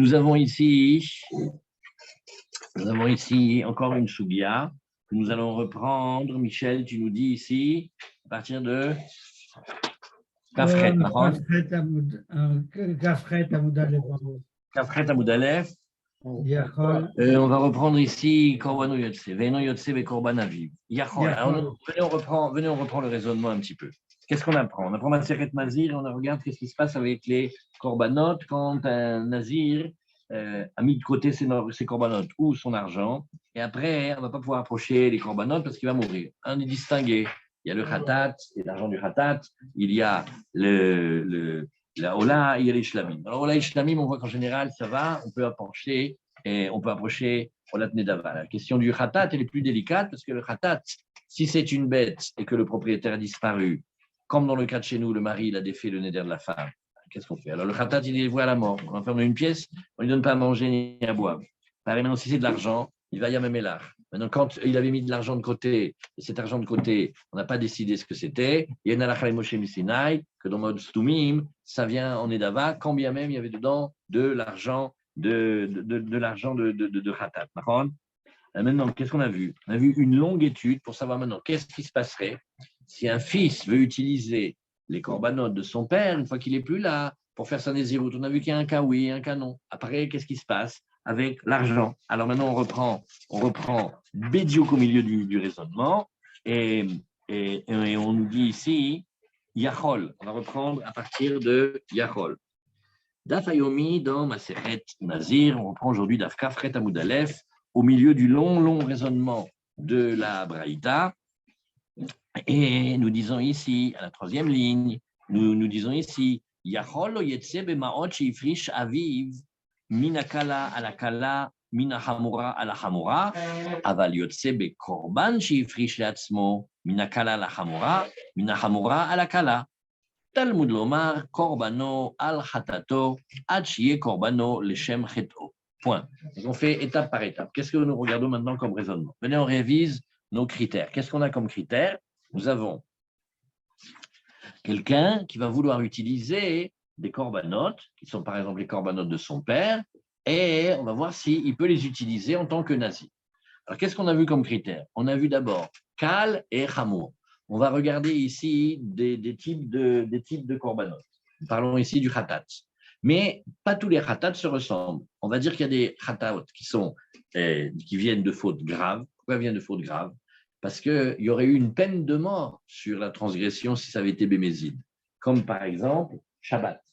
Nous avons ici encore une soubia que nous allons reprendre. Michel, tu nous dis ici, à partir de Kafret, Kafret Amoudalef. On va reprendre ici Korban Yotse, Veino Yotse ve Korban Aviv. Yachol. Alors, venez, on reprend le raisonnement un petit peu. Qu'est-ce qu'on apprend? On apprend Maseret Nazir et on regarde qu'est-ce qui se passe avec les Korbanot quand un Nazir a mis de côté ses Korbanot ou son argent. Et après, on ne va pas pouvoir approcher les Korbanot parce qu'il va mourir. On est distingué. Il y a le Khatat, et l'argent du Khatat. Il y a la Ola, il y a les Shlamim. Alors, Ola et Shlamim, on voit qu'en général, ça va, on peut approcher Olat Nedava. La question du Khatat, elle est plus délicate parce que le Khatat, si c'est une bête et que le propriétaire a disparu, comme dans le cas de chez nous, le mari, il a défait le neder de la femme, qu'est-ce qu'on fait? Alors, le Khatat, il est voué à la mort. On l'enferme dans une pièce, on ne lui donne pas à manger ni à boire. Pareil, maintenant, si c'est de l'argent, il va y a Memelach. Maintenant, quand il avait mis de l'argent de côté, et cet argent de côté, on n'a pas décidé ce que c'était, il y a une halakha Moshe Misinaï, que dans mode Stumim, ça vient en Edava, quand bien même il y avait dedans de l'argent de l'argent de Khatat. Maintenant, qu'est-ce qu'on a vu? On a vu une longue étude pour savoir maintenant qu'est-ce qui se passerait si un fils veut utiliser les corbanotes de son père une fois qu'il n'est plus là pour faire sa nésiroute. On a vu qu'il y a un cas oui, un cas non. Après, qu'est-ce qui se passe avec l'argent? Alors maintenant, on reprend Bédiouk au milieu du raisonnement et on nous dit ici Yachol. On va reprendre à partir de Yachol. Daf Ayomi dans Maseret Nazir, on reprend aujourd'hui Daf Kafret Amoudalef au milieu du long raisonnement de la Braïta. Et nous disons ici, à la troisième ligne, nous disons ici Yachol lo yetse bemaot sheifrish aviv minakala ala kala minahamura ala hamura aval yotse bekorban sheifrish leatzmo minakala ala hamura minahamura ala kala. Talmud lomar korbano al chatato ad shiye korbano leshem cheto. Point. Donc on fait étape par étape. Qu'est-ce que nous regardons maintenant comme raisonnement? Venez, on révise nos critères. Qu'est-ce qu'on a comme critères? Nous avons quelqu'un qui va vouloir utiliser des corbanotes, qui sont par exemple les corbanotes de son père, et on va voir s'il peut les utiliser en tant que nazi. Alors qu'est-ce qu'on a vu comme critères? On a vu d'abord Kal et Hamour. On va regarder ici des types de corbanotes. Parlons ici du khatat. Mais pas tous les khatats se ressemblent. On va dire qu'il y a des khatat qui viennent de fautes graves. Pourquoi viennent de fautes graves? Parce qu'il y aurait eu une peine de mort sur la transgression si ça avait été bémézide. Comme par exemple Shabbat.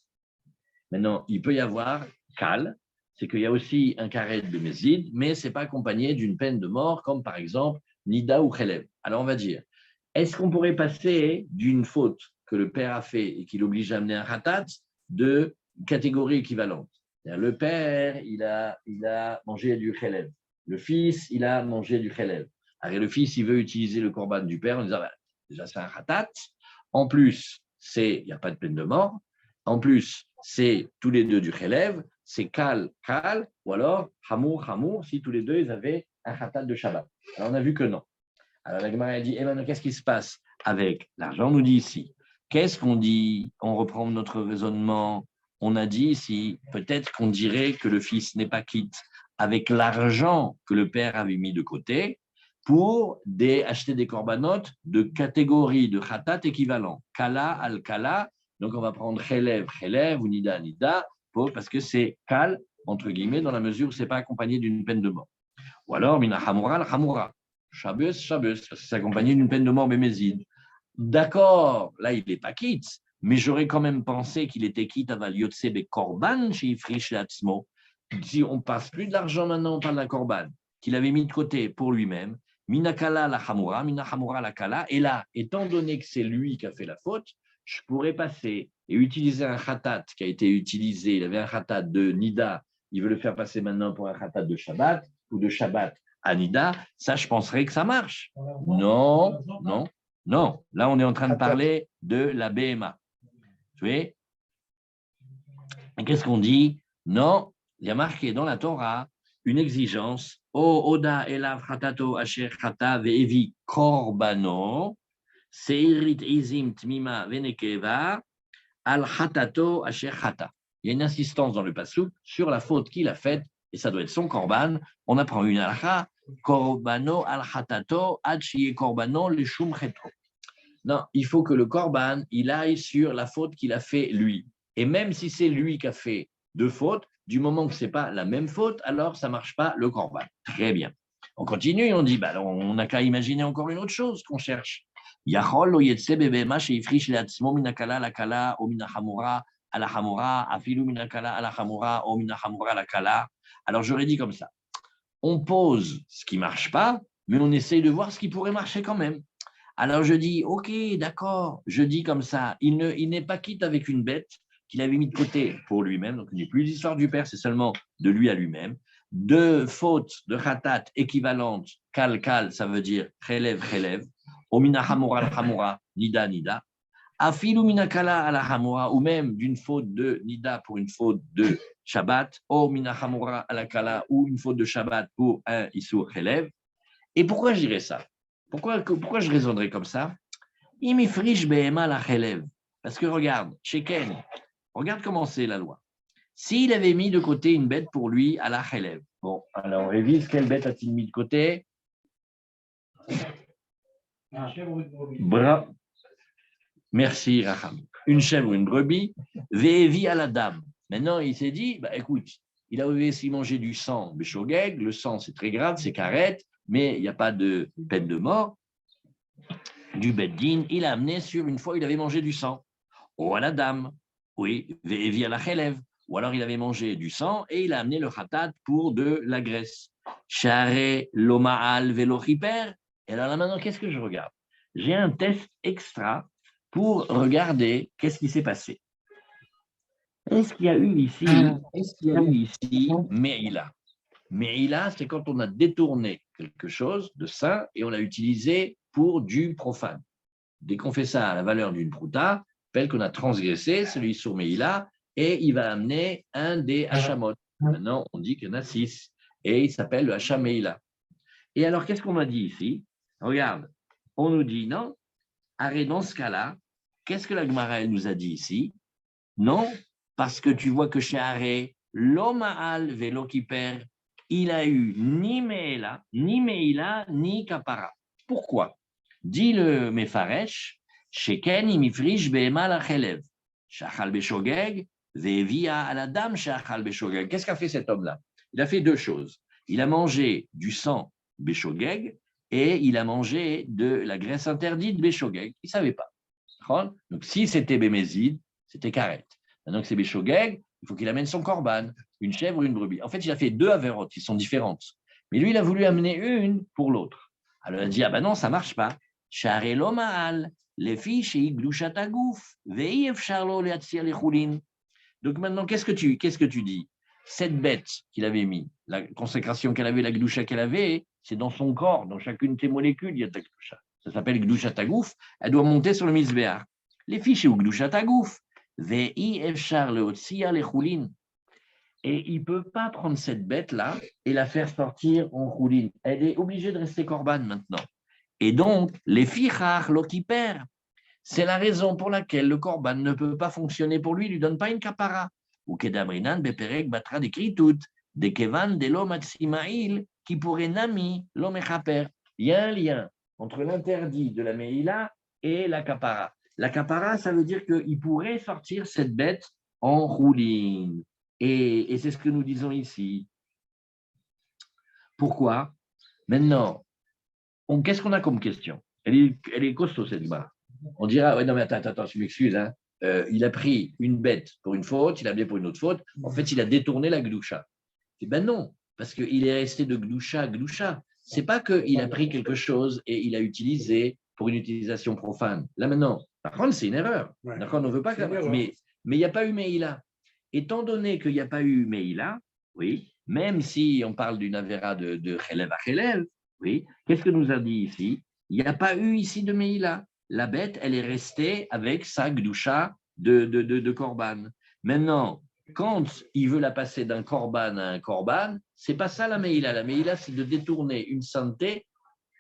Maintenant, il peut y avoir Kal, c'est qu'il y a aussi un carré de bémézide, mais ce n'est pas accompagné d'une peine de mort, comme par exemple Nida ou Khelev. Alors on va dire, est-ce qu'on pourrait passer d'une faute que le père a fait et qui l'oblige à amener un khatat de catégorie équivalente? Le père, il a mangé du Khelev. Le fils, il a mangé du Khelev. Alors le fils, il veut utiliser le korban du père en disant, déjà c'est un khatat. En plus, il n'y a pas de peine de mort. En plus, c'est tous les deux du Khelev. C'est Kal, ou alors Hamour, si tous les deux, ils avaient un khatat de Shabbat. Alors on a vu que non. Alors la Gemara dit, maintenant, qu'est-ce qui se passe avec l'argent? On nous dit ici, qu'est-ce qu'on dit? On reprend notre raisonnement. On a dit ici, peut-être qu'on dirait que le fils n'est pas quitte avec l'argent que le père avait mis de côté pour acheter des corbanotes de catégorie de khatat équivalent. Kala, al-kala, donc on va prendre Khelev ou Nida, parce que c'est kal, entre guillemets, dans la mesure où ce n'est pas accompagné d'une peine de mort. Ou alors, mina hamura, al-hamura. Shabbos, parce que c'est accompagné d'une peine de mort bémézide. D'accord, là, il n'est pas quitte, mais j'aurais quand même pensé qu'il était quitte à Valiotse be korban chez Ifrish Latzmo. Si on ne passe plus de l'argent maintenant, on parle d'un korban qu'il avait mis de côté pour lui-même. Minakala la hamura, minahamura la kala. Et là, étant donné que c'est lui qui a fait la faute, je pourrais passer et utiliser un khatat qui a été utilisé. Il avait un khatat de Nida, il veut le faire passer maintenant pour un khatat de Shabbat ou de Shabbat à Nida. Ça, je penserais que ça marche. Non. Là, on est en train de parler de la BMA. Tu vois? Et qu'est-ce qu'on dit? Non, il y a marqué dans la Torah une exigence. O oda elav chatato asher chata ve'evi korbano seirit izim tmima venekeva al chatato asher chata. il y a une insistance dans le passouk sur la faute qu'il a faite, et ça doit être son korban. On apprend une halakha, korbano al-hatato ad shiye korbano le shum chetro. Non, il faut que le korban, il aille sur la faute qu'il a fait lui. Et même si c'est lui qui a fait deux fautes, du moment que ce n'est pas la même faute, alors ça ne marche pas le korban. Très bien. On continue et on dit, bah, on n'a qu'à imaginer encore une autre chose qu'on cherche. Alors j'aurais dit comme ça. On pose ce qui ne marche pas, mais on essaye de voir ce qui pourrait marcher quand même. Alors je dis, ok, d'accord, je dis comme ça, il n'est pas quitte avec une bête qu'il avait mis de côté pour lui-même, donc il n'est plus l'histoire du père, c'est seulement de lui à lui-même. Deux fautes de khatat équivalentes, kal, ça veut dire relève, omina hamura al hamura, nida, afilu minakala ala hamura, ou même d'une faute de nida pour une faute de Shabbat, omina hamura ala kala, ou une faute de Shabbat pour un issur relève. Et pourquoi je dirais ça? Pourquoi je raisonnerais comme ça? Parce que regarde, Sheken, regarde comment c'est la loi. S'il avait mis de côté une bête pour lui à la chelev, bon, alors on révise, quelle bête a-t-il mis de côté? Merci, Raham. Une chèvre ou une brebis, Vevi à la dame. Maintenant, il s'est dit, bah, écoute, il a aussi mangé du sang, Béchogeg, le sang c'est très grave, c'est carrette, mais il n'y a pas de peine de mort. Du beddin, il a amené sur une fois, il avait mangé du sang. Ou à la dame, oui, Vevi à la chelev. Ou alors il avait mangé du sang et il a amené le khatat pour de la graisse. Share loma'al velochiper. Et alors là maintenant, qu'est-ce que je regarde? J'ai un test extra pour regarder qu'est-ce qui s'est passé. Est-ce qu'il y a eu ici Meïla? Meïla, c'est quand on a détourné quelque chose de saint et on l'a utilisé pour du profane. Dès qu'on fait ça à la valeur d'une prouta, appelle qu'on a transgressé, celui sur Meïla, et il va amener un des hachamot. Maintenant, on dit qu'il y en a 6, et il s'appelle le hacham Meïla. Et alors, qu'est-ce qu'on a dit ici? Regarde, on nous dit non, arrête dans ce cas-là, qu'est-ce que la Gemara elle nous a dit ici? Non, parce que tu vois que chez Aré, l'Oma'al velo kiper, il a eu ni Meïla, ni Kapara. Pourquoi? Dit le Mefaresh, Sheken imifrish be'emal achelev, shachal beshogeg, ve'evia à la dame shachal beshogeg. Qu'est-ce qu'a fait cet homme-là? Il a fait deux choses. Il a mangé du sang beshogeg et il a mangé de la graisse interdite beshogeg. Il ne savait pas. Donc, si c'était bémézide, c'était karet. Maintenant que c'est beshogeg, il faut qu'il amène son korban, une chèvre ou une brebis. En fait, il a fait deux avérotes qui sont différentes. Mais lui, il a voulu amener une pour l'autre. Alors, il a dit, ah ben non, ça ne marche pas. Share lo ma'al, les filles chez Iglushat Agouf, ve'if charlo le atzir le choulin. Donc maintenant, qu'est-ce que tu dis? Cette bête qu'il avait mis, la consécration qu'elle avait, la gdusha qu'elle avait, c'est dans son corps, dans chacune de tes molécules, il y a ta gdusha. Ça s'appelle gdushat agouf, elle doit monter sur le misbéar. Les filles chez gdushat agouf, ve'if char le atzir le choulin. Et il ne peut pas prendre cette bête-là et la faire sortir en choulin. Elle est obligée de rester korban maintenant. Et donc, les fichar l'okiper, c'est la raison pour laquelle le korban ne peut pas fonctionner pour lui, il ne lui donne pas une kapara. Ou kedamrinan beperek batra dekritut, de kevan de l'omatsimail, qui pourrait nami l'omechaper. Il y a un lien entre l'interdit de la meïla et la kapara. La kapara, ça veut dire qu'il pourrait sortir cette bête en rouline. Et c'est ce que nous disons ici. Pourquoi? Maintenant, qu'est-ce qu'on a comme question? Elle est costaud, cette Gemara. On dira, ouais, non, mais attends, je m'excuse. Hein. Il a pris une bête pour une faute, il a amené pour une autre faute. En fait, il a détourné la gdusha. Eh bien non, parce qu'il est resté de gdusha à gdusha. Ce n'est pas qu'il a pris quelque chose et il a utilisé pour une utilisation profane. Là maintenant, par contre, c'est une erreur. Ouais. D'accord, on ne veut pas que. Mais il n'y a pas eu Meïla. Étant donné qu'il n'y a pas eu Meïla, oui, même si on parle d'une avéra de Chelev à Chelev, oui, qu'est-ce que nous a dit ici? Il n'y a pas eu ici de Meïla. La bête, elle est restée avec sa gdusha de korban. Maintenant, quand il veut la passer d'un korban à un korban, c'est pas ça la Meïla. La Meïla, c'est de détourner une sainteté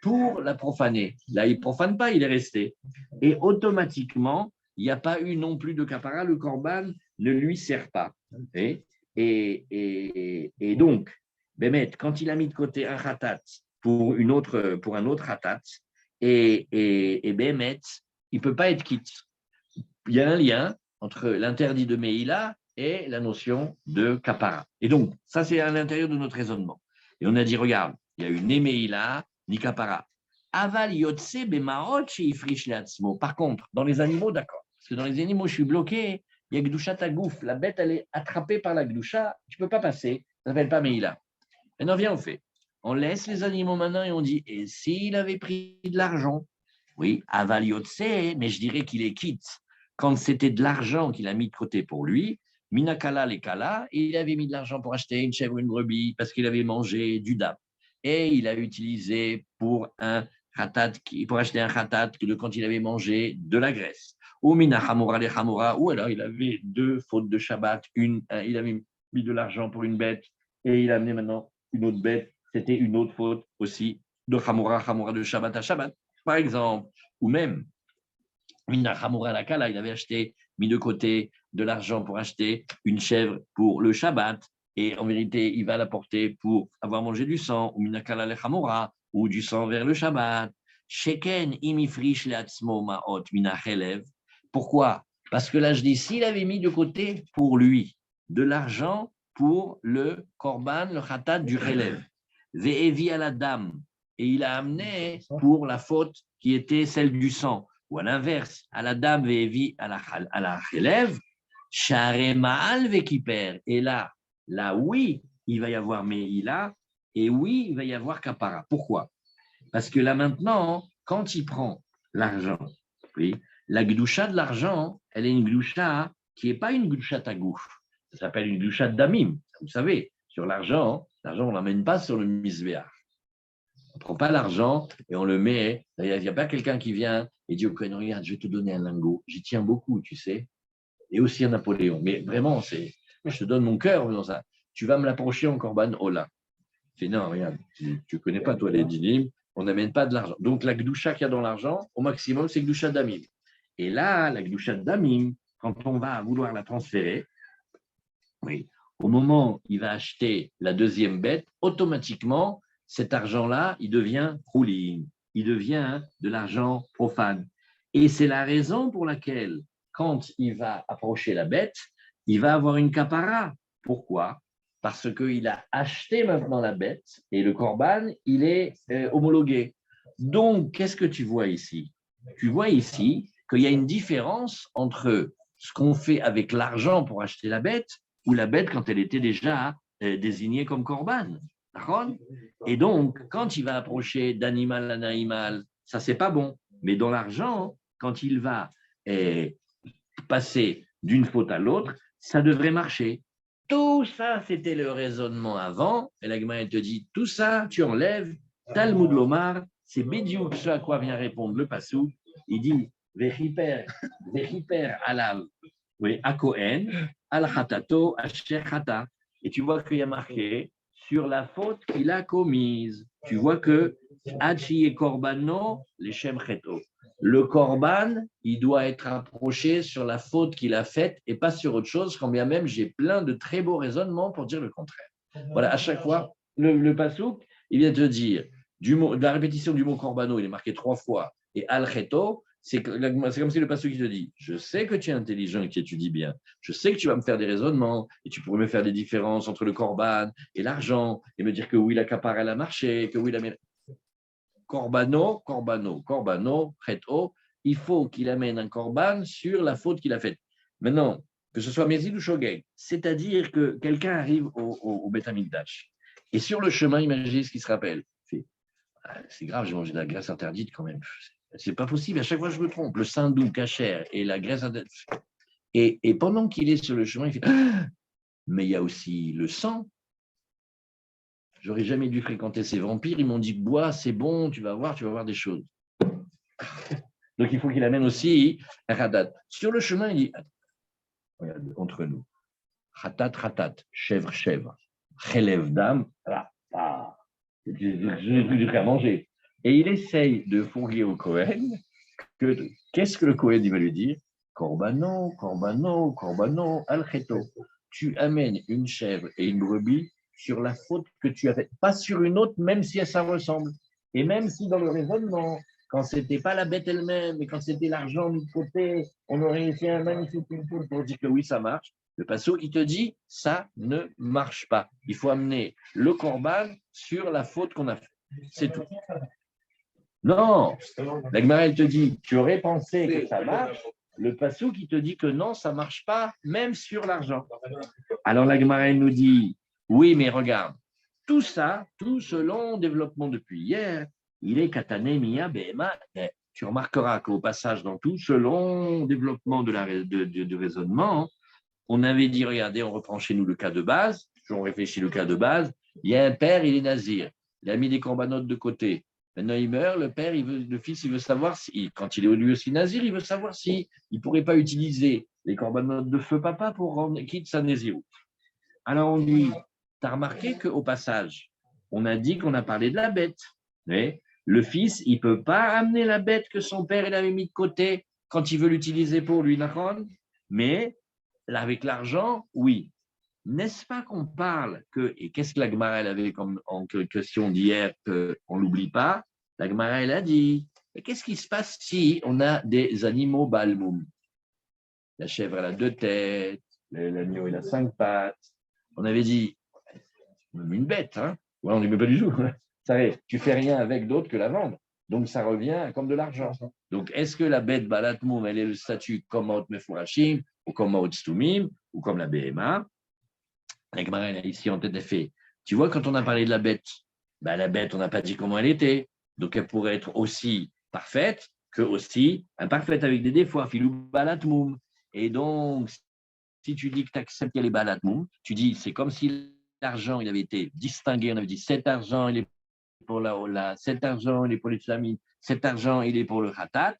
pour la profaner. Là, il ne profane pas, il est resté. Et automatiquement, il n'y a pas eu non plus de kapara. Le korban, ne lui sert pas. Et donc, Bémet, quand il a mis de côté un khatat pour un autre khatat, et Bémet, il ne peut pas être quitte. Il y a un lien entre l'interdit de Meïla et la notion de kapara. Et donc, ça, c'est à l'intérieur de notre raisonnement. Et on a dit, regarde, il y a eu ni Meïla, ni kapara. Aval yotse bemarot sheifrish leatzmo. Par contre, dans les animaux, d'accord. Parce que dans les animaux, je suis bloqué, il y a Gdusha Tagouf. La bête, elle est attrapée par la Gdusha, tu ne peux pas passer. Ça ne s'appelle pas Meïla. Maintenant, viens, on fait. On laisse les animaux maintenant et on dit, et s'il avait pris de l'argent? Oui, aval yotse, mais je dirais qu'il est quitte. Quand c'était de l'argent qu'il a mis de côté pour lui, Minakala les Kala, il avait mis de l'argent pour acheter une chèvre ou une brebis parce qu'il avait mangé du dap. Et il a utilisé pour acheter un khatat quand il avait mangé de la graisse. Ou Mina Hamoura les Hamoura, ou alors il avait 2 fautes de Shabbat. Il avait mis de l'argent pour une bête et il a amené maintenant une autre bête. C'était une autre faute aussi de Hamoura de Shabbat à Shabbat, par exemple. Ou même Mina Hamoura la Kala, il avait mis de côté de l'argent pour acheter une chèvre pour le Shabbat. Et en vérité, il va l'apporter pour avoir mangé du sang, ou Minakala le Hamora, ou du sang vers le Shabbat. Sheken imifrish leatzmo maot minachelev. Pourquoi? Parce que là, je dis, s'il avait mis de côté pour lui de l'argent pour le korban, le khatat du chelev, ve'evi à la dame, et il a amené pour la faute qui était celle du sang, ou à l'inverse, à la dame ve'evi à la chelev, share ma'al ve'kiper. Et là, oui, il va y avoir Meïla, et oui, il va y avoir Kapara. Pourquoi? Parce que là maintenant, quand il prend l'argent, oui, la Gdusha de l'argent, elle est une Gdusha qui n'est pas une Gdusha tagouf. Ça s'appelle une Gdusha damim. Vous savez, sur l'argent, on ne l'emmène pas sur le misbéach. On ne prend pas l'argent et on le met. Il n'y a pas quelqu'un qui vient et dit au Kohen, regarde, je vais te donner un lingot. J'y tiens beaucoup, tu sais. Et aussi un Napoléon. Mais vraiment, je te donne mon cœur dans ça. Tu vas me l'approcher en Corban Ola. C'est non, regarde, tu ne connais pas, toi, les dynimes, on n'amène pas de l'argent. Donc, la Gdusha qu'il y a dans l'argent, au maximum, c'est Gdusha Damim. Et là, la Gdusha Damim, quand on va vouloir la transférer, oui, au moment où il va acheter la deuxième bête, automatiquement, cet argent-là, il devient rouling, il devient de l'argent profane. Et c'est la raison pour laquelle, quand il va approcher la bête, il va avoir une capara. Pourquoi? Parce qu'il a acheté maintenant la bête et le corban, il est homologué. Donc, qu'est-ce que tu vois ici? Tu vois ici qu'il y a une différence entre ce qu'on fait avec l'argent pour acheter la bête ou la bête quand elle était déjà désignée comme corban. Et donc, quand il va approcher d'animal à animal, ça, c'est pas bon. Mais dans l'argent, quand il va passer d'une faute à l'autre, ça devrait marcher. Tout ça, c'était le raisonnement avant. Et la Gemara, elle te dit, tout ça, tu enlèves. Talmud Lomar, c'est Bédiouk ce à quoi vient répondre le Passou. Il dit, Vechiper alav, oui, à Kohen, al khatato, asher khata. Et tu vois qu'il y a marqué sur la faute qu'il a commise. Tu vois que Hachi et Korbano, les Shem Cheto. Le Korban, il doit être approché sur la faute qu'il a faite et pas sur autre chose, quand bien même j'ai plein de très beaux raisonnements pour dire le contraire. Voilà, à chaque fois, le Passouk, il vient te dire, de la répétition du mot Korbano, il est marqué 3 fois, et Al-Cheto, c'est comme si le Passouk te dit, je sais que tu es intelligent et que tu étudies bien, je sais que tu vas me faire des raisonnements, et tu pourrais me faire des différences entre le Korban et l'argent, et me dire que oui, la capara, elle a marché, que oui, la Corbano, Cheto, il faut qu'il amène un corban sur la faute qu'il a faite. Maintenant, que ce soit Mézid ou Shogeg, c'est-à-dire que quelqu'un arrive au Beth Amikdash, et sur le chemin, imaginez ce qu'il se rappelle. C'est grave, j'ai mangé de la graisse interdite quand même. C'est pas possible, à chaque fois je me trompe. Le sindou, cachère et la graisse interdite. Et pendant qu'il est sur le chemin, il fait mais il y a aussi le sang. J'aurais jamais dû fréquenter ces vampires. Ils m'ont dit, bois, c'est bon, tu vas voir des choses. Donc, il faut qu'il amène aussi un khatat. Sur le chemin, il dit, regarde, entre nous, khatat, chèvre, chélève d'âme, c'est des trucs à manger. Et il essaye de fourguer au Cohen qu'est-ce que le Cohen il va lui dire? Corbano, corbano, corbano, al-kheto. Tu amènes une chèvre et une brebis sur la faute que tu as faite, pas sur une autre, même si ça ressemble. Et même si dans le raisonnement, quand ce n'était pas la bête elle-même, mais quand c'était l'argent mis de côté, on aurait fait un magnifique input pour dire que oui, ça marche. Le passo qui te dit, ça ne marche pas. Il faut amener le corban sur la faute qu'on a faite. C'est tout. Non, la Gemara, elle te dit, tu aurais pensé que ça marche. Le passo qui te dit que non, ça ne marche pas, même sur l'argent. Alors la Gemara, elle nous dit, oui, mais regarde, tout ça, tout ce long développement depuis hier, il est katané miya behema. Tu remarqueras qu'au passage, dans tout ce long développement du raisonnement, on avait dit, regardez, on reprend chez nous le cas de base, on réfléchit le cas de base, il y a un père, il est nazir, il a mis des corbanotes de côté. Maintenant, il meurt, le fils, il veut savoir si, quand il est lui aussi nazir, il veut savoir si il ne pourrait pas utiliser les corbanotes de feu papa pour rendre quitte sa nazirut. Alors on dit, tu as remarqué qu'au passage, on a dit qu'on a parlé de la bête. Mais le fils, il ne peut pas amener la bête que son père il avait mis de côté quand il veut l'utiliser pour lui, mais avec l'argent, oui. N'est-ce pas qu'on parle que, et qu'est-ce que la Gemara elle avait comme en question d'hier qu'on n'oublie pas? La Gemara elle a dit, qu'est-ce qui se passe si on a des animaux balmoum? La chèvre elle a 2 têtes, l'agneau il a 5 pattes. On avait dit, même une bête, hein? Ouais, on n'y met pas du tout. Tu fais rien avec d'autre que la vendre. Donc ça revient comme de l'argent. Donc est-ce que la bête balatmoum elle est le statut comme Maot Mefourachim ou comme Maot Stumim ou comme la BMA? La Gemara elle a ici en tête d'effet. Tu vois, quand on a parlé de la bête, on n'a pas dit comment elle était. Donc elle pourrait être aussi parfaite que aussi imparfaite avec des défauts. Filou balatmoum. Et donc, si tu dis que tu acceptes qu'elle est balatmoum, tu dis c'est comme si l'argent il avait été distingué. On avait dit cet argent il est pour la Ola, cet argent il est pour les flamines, cet argent il est pour le khatat.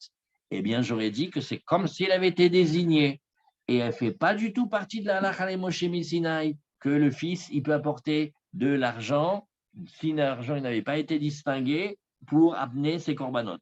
Eh bien, j'aurais dit que c'est comme si elle avait été désignée. Et elle ne fait pas du tout partie de la halakha Moshe Sinai, que le fils il peut apporter de l'argent si l'argent n'avait pas été distingué pour amener ses corbanotes.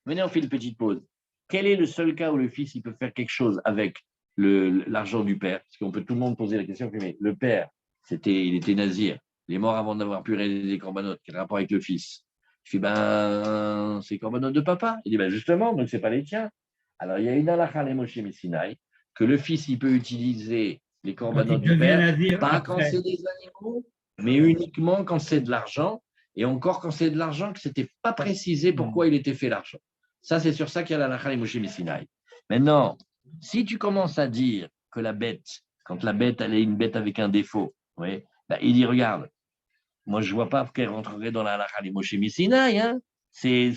Venez, on fait une petite pause. Quel est le seul cas où le fils il peut faire quelque chose avec l'argent du père? Parce qu'on peut tout le monde poser la question, mais le père, il était nazir, il est mort avant d'avoir pu réaliser les corbanotes. Quel rapport avec le fils? Je dis, c'est les corbanotes de papa. Il dit, justement, donc ce n'est pas les tiens. Alors, il y a une halakha les Moshe Messinaï, que le fils, il peut utiliser les corbanotes du père, pas quand c'est des animaux, mais uniquement quand c'est de l'argent, et encore quand c'est de l'argent que ce n'était pas précisé pourquoi il était fait l'argent. Ça, c'est sur ça qu'il y a la halakha les Moshe Messinaï. Maintenant, si tu commences à dire que la bête, quand la bête, elle est une bête avec un défaut, oui, il dit, regarde, moi, je ne vois pas qu'elle rentrerait dans la halakha les Moshe Messinaï. Hein. C'est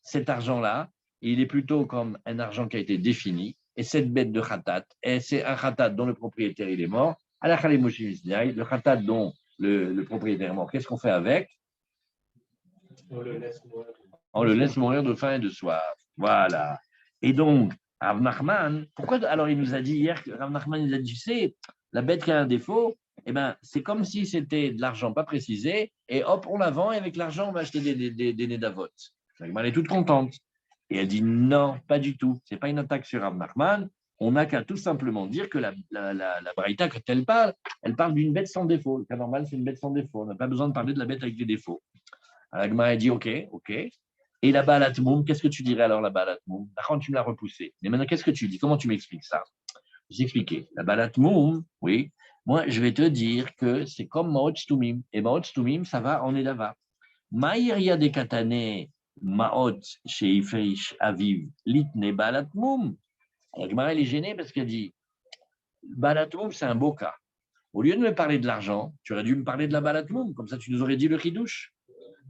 cet argent-là, il est plutôt comme un argent qui a été défini, et cette bête de khatat, et c'est un khatat dont le propriétaire il est mort, halakha les Moshe Messinaï, le khatat dont le propriétaire est mort, qu'est-ce qu'on fait avec? On le laisse mourir de faim et de soif. Voilà. Et donc, Rav Nachman, pourquoi alors il nous a dit hier que Rav Nachman nous a dit, tu sais, la bête qui a un défaut, c'est comme si c'était de l'argent pas précisé, et hop, on la vend, et avec l'argent, on va acheter des nédavot. Elle est toute contente. Et elle dit non, pas du tout. Ce n'est pas une attaque sur Rav Nachman. On n'a qu'à tout simplement dire que la Braïta, quand elle parle d'une bête sans défaut. Le cas normal, c'est une bête sans défaut. On n'a pas besoin de parler de la bête avec des défauts. Alors, Agma dit OK. Et la balatmoum, qu'est-ce que tu dirais alors la balatmoum? D'accord, tu me l'as repoussé. Mais maintenant, qu'est-ce que tu dis? Comment tu m'expliques ça? Je vais expliquer. La balatmoum, oui. Moi, je vais te dire que c'est comme Maot Stumim. Et Maot Stumim, ça va en Edava. Maïria de Katane, Maot, chez Ifrish, Aviv, Litne, Balatmoum. Agma, elle est gênée parce qu'elle dit balatmoum, c'est un beau cas. Au lieu de me parler de l'argent, tu aurais dû me parler de la balatmoum. Comme ça, tu nous aurais dit le chidouche.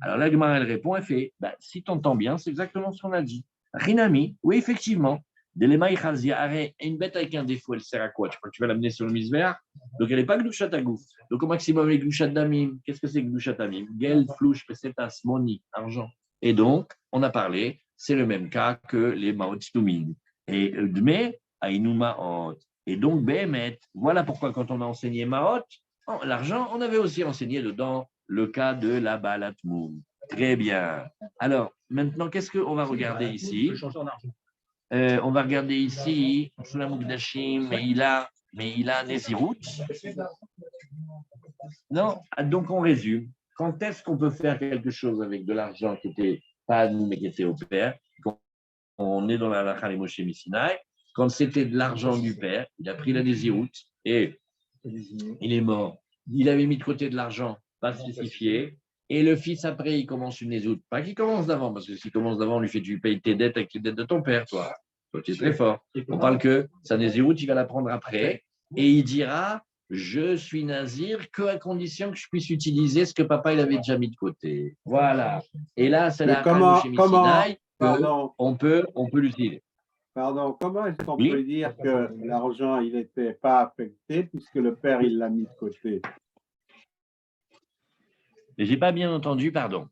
Alors là, Gemara, elle répond, elle fait, si tu entends bien, c'est exactement ce qu'on a dit. Rinami, oui, effectivement. Une bête avec un défaut, elle sert à quoi? Tu crois que tu vas l'amener sur le misbéach? Donc, elle n'est pas glouchat à gouf. Donc, au maximum, elle est glouchat damim. Qu'est-ce que c'est glouchat damim? Gel, flouche, pesetas, moni, argent. Et donc, on a parlé, c'est le même cas que les maot stumim. Et dme, aïnou maot. Et donc, behemet, voilà pourquoi quand on a enseigné maot, l'argent, on avait aussi enseigné dedans le cas de la balatmoum. Très bien. Alors, maintenant, qu'est-ce qu'on va regarder ici? On va regarder ici, Shulam Mukdashim, mais il a un Nézirut. Non, donc on résume. Quand est-ce qu'on peut faire quelque chose avec de l'argent qui n'était pas à nous, mais qui était au père? Quand on est dans la Halakha les Moshe Misinaï, quand c'était de l'argent du père, il a pris la Nézirut et il est mort. Il avait mis de côté de l'argent, pas spécifié. Et le fils, après, il commence une Nézirut. Pas qu'il commence d'avant, parce que s'il commence d'avant, on lui fait tu payes tes dettes avec les dettes de ton père, toi. Toi, tu es très fort. On parle que sa Nézirut, il va la prendre après. Et il dira je suis nazir que à condition que je puisse utiliser ce que papa il avait déjà mis de côté. Voilà. Et là, c'est la Sinaï on peut l'utiliser. Pardon, comment est-ce qu'on Oui. peut dire que l'argent il n'était pas affecté puisque le père il l'a mis de côté? Mais j'ai pas bien entendu, pardon.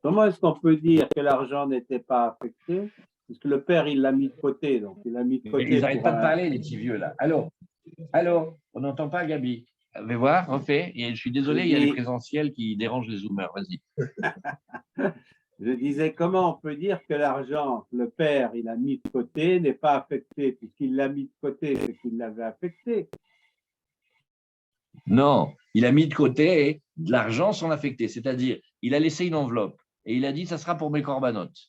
Comment est-ce qu'on peut dire que l'argent n'était pas affecté puisque le père il l'a mis de côté, donc il l'a mis de côté. Ils n'arrêtent pas de parler, les petits vieux là. Allô, on n'entend pas Gabi. Vous allez voir, refais. Et je suis désolé, il y a les présentiels qui dérangent les zoomers. Vas-y. Je disais, comment on peut dire que l'argent, le père, il a mis de côté, n'est pas affecté, puisqu'il l'a mis de côté, c'est qu'il l'avait affecté. Non, il a mis de côté de l'argent sans l'affecter. C'est-à-dire, il a laissé une enveloppe et il a dit, ça sera pour mes corbanotes.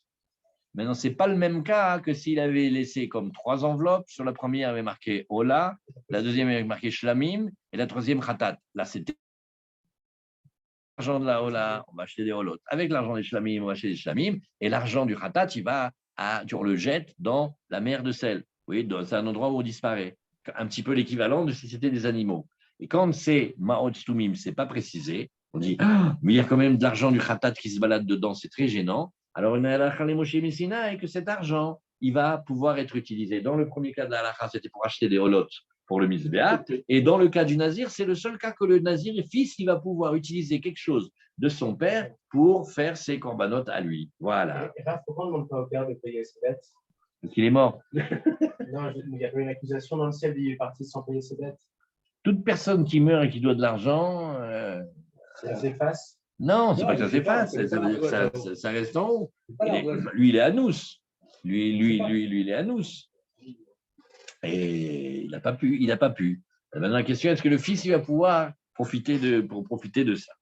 Maintenant, ce n'est pas le même cas que s'il avait laissé comme 3 enveloppes. Sur la première, il avait marqué Ola, la deuxième, il avait marqué Shlamim, et la troisième, Khatat. Là, c'était l'argent de la Ola, on va acheter des Olot. Avec l'argent des Shlamim, on va acheter des Shlamim, et l'argent du Khatat, tu le jettes dans la mer de sel. Oui, c'est un endroit où on disparaît. Un petit peu l'équivalent de si c'était des animaux. Et quand c'est Ma'ot Stumim, ce n'est pas précisé, on dit, mais il y a quand même de l'argent du Khatat qui se balade dedans, c'est très gênant. Alors, on a la Moshe Messina et que cet argent, il va pouvoir être utilisé. Dans le premier cas de la halakha, c'était pour acheter des holotes pour le misbéa. Et dans le cas du nazir, c'est le seul cas que le nazir fils, il va pouvoir utiliser quelque chose de son père pour faire ses corbanotes à lui. Voilà. Et là, pourquoi on ne demande pas au père de payer ses dettes? Parce qu'il est mort. Non, il y a une accusation dans le ciel, il est parti sans payer ses dettes. Toute personne qui meurt et qui doit de l'argent. Ça s'efface. Non, c'est pas que ça s'efface, ça veut dire que ça reste en haut. Lui, il est à nous. Lui, il est à nous. Et il n'a pas pu. Maintenant, la question, est-ce que le fils il va pouvoir profiter de ça?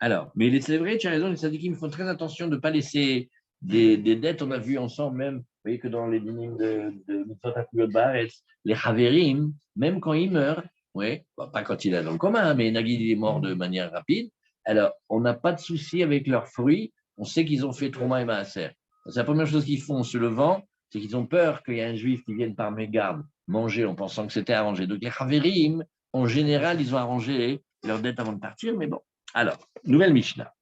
Alors, mais c'est vrai, tu as raison, les syndiqués font très attention de ne pas laisser des dettes. On a vu ensemble même, vous voyez que dans les dynimes de Mitzvot HaKuyot Baaretz, les Haverim, même quand ils meurent, ouais, pas quand il est dans le commun, mais Nagid il est mort de manière rapide, alors on n'a pas de souci avec leurs fruits, on sait qu'ils ont fait Trouma et Maaser. C'est la première chose qu'ils font en se levant, c'est qu'ils ont peur qu'il y ait un juif qui vienne par mégarde manger en pensant que c'était arrangé. Donc les Haverim, en général, ils ont arrangé leurs dettes avant de partir, mais bon. Alors, nouvelle Mishnah.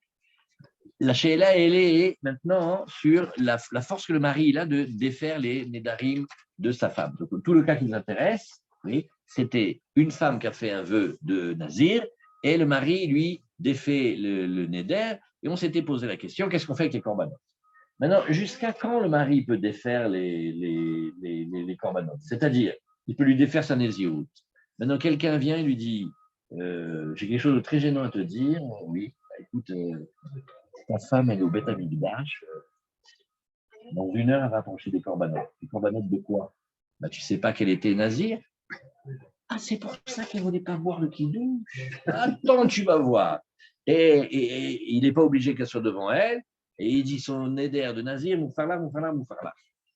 La Sheila, elle est maintenant sur la force que le mari il a de défaire les Nédarim de sa femme. Donc, tout le cas qui nous intéresse, oui, c'était une femme qui a fait un vœu de Nazir et le mari, lui, défait le Néder et on s'était posé la question, qu'est-ce qu'on fait avec les corbanotes? Maintenant, jusqu'à quand le mari peut défaire les corbanotes? C'est-à-dire, il peut lui défaire sa Nézirut. Maintenant, quelqu'un vient et lui dit, j'ai quelque chose de très gênant à te dire. Oui, écoute, ta femme, elle est au Beth Amikdash. Dans 1 heure, elle va approcher des corbanotes. Des corbanotes de quoi? Tu ne sais pas qu'elle était nazir? Ah, c'est pour ça qu'elle ne voulait pas voir le kidouche. Attends, tu vas voir. Et il n'est pas obligé qu'elle soit devant elle. Et il dit son néder de nazir, moufala.